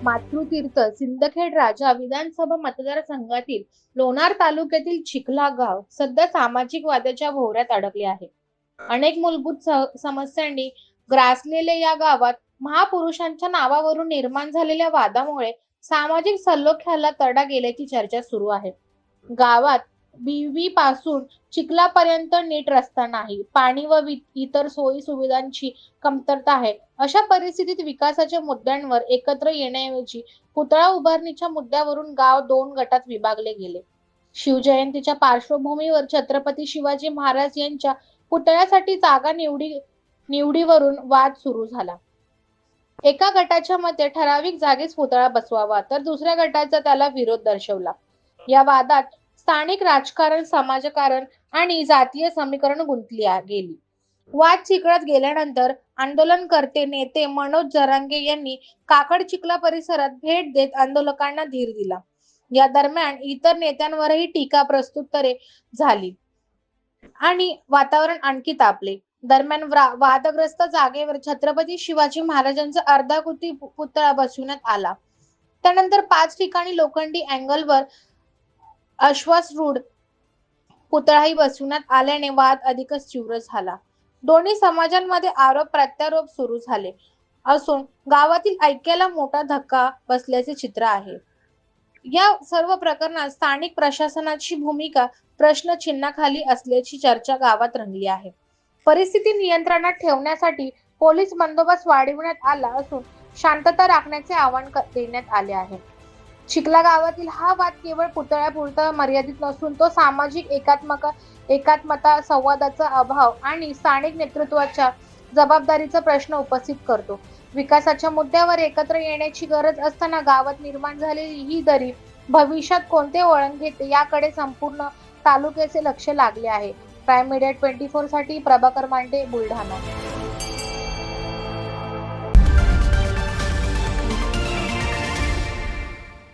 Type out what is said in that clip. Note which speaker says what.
Speaker 1: मातृतीर्थ सिंदखेड राजा विधानसभा मतदारसंघातील लोणार तालुक्यातील चिखला गाव सध्या सामाजिक वादाच्या भोवऱ्यात अडकले आहे. अनेक मूलभूत समस्यांनी ग्रासलेल्या या गावात महापुरुषांच्या नावावरून निर्माण झालेल्या वादामुळे सामाजिक सलोख्याला तडा गेल्याची चर्चा सुरू आहे. गावात बीवी पासून चिखलापर्यंत नीट रस्ता नाही, पाणी व इतर सोयी सुविधांची कमतरता आहे. अशा परिस्थितीत विकासाच्या मुद्द्यांवर एकत्र येण्याऐवजी पुतळा उभारणीच्या मुद्द्यावरून गाव दोन गटात विभागले गेले. शिवजयंतीच्या पार्श्वभूमीवर छत्रपती शिवाजी महाराज यांच्या पुतळ्यासाठी जागा निवडीवरून वाद सुरू झाला. एका गटाच्या मते ठराविक जागेस पुतळा बसवावा, तर दुसऱ्या गटाचा त्याला विरोध दर्शवला. या वादात स्थानिक राजकारण, समाजकारण आणि जातीय समीकरण गुंतली गेली. वाद चिघळत गेल्यानंतर आंदोलनकर्ते नेते मनोज जरांगे यांनी काकड चिखला परिसरात भेट देत आंदोलकांना धीर दिला. या दरम्यान इतर नेत्यांवरही टीका प्रत्युत्तरे झाली आणि वातावरण आणखी तापले. दरम्यान वादग्रस्त जागेवर छत्रपती शिवाजी महाराजांचा अर्धाकृती पुतळा बसविण्यात आला. त्यानंतर 5 ठिकाणी लोखंडी अँगलवर अश्वारूढ पुतळाही बसविण्यात आल्याने वाद अधिकच तीव्र झाला. दोन्ही समाजांमध्ये आरोप प्रत्यारोप सुरू झाले असून गावातील ऐक्याला मोठा धक्का बसल्याचे चित्र आहे. या सर्व प्रकरणात स्थानिक प्रशासनाची भूमिका प्रश्नचिन्हाखाली असल्याची चर्चा गावात रंगली आहे. परिस्थिती नियंत्रणात ठेवण्यासाठी पोलीस बंदोबस्त वाढविण्यात आला असून शांतता राखण्याचे आवाहन देण्यात आले आहे. चिखला गावातील हा वाद केवळ पुतळ्यापुरता मर्यादित नसून तो सामाजिक एकात्मता, संवादाचा अभाव आणि स्थानिक नेतृत्वाच्या जबाबदारीचा प्रश्न उपस्थित करतो. विकासाच्या मुद्द्यावर एकत्र येण्याची गरज असताना गावात निर्माण झालेली ही दरी भविष्यात कोणते वळण घेते याकडे संपूर्ण तालुक्याचे लक्ष लागले आहे. प्राईम मीडिया 24 साठी प्रभाकर मांडे, बुलढाणा.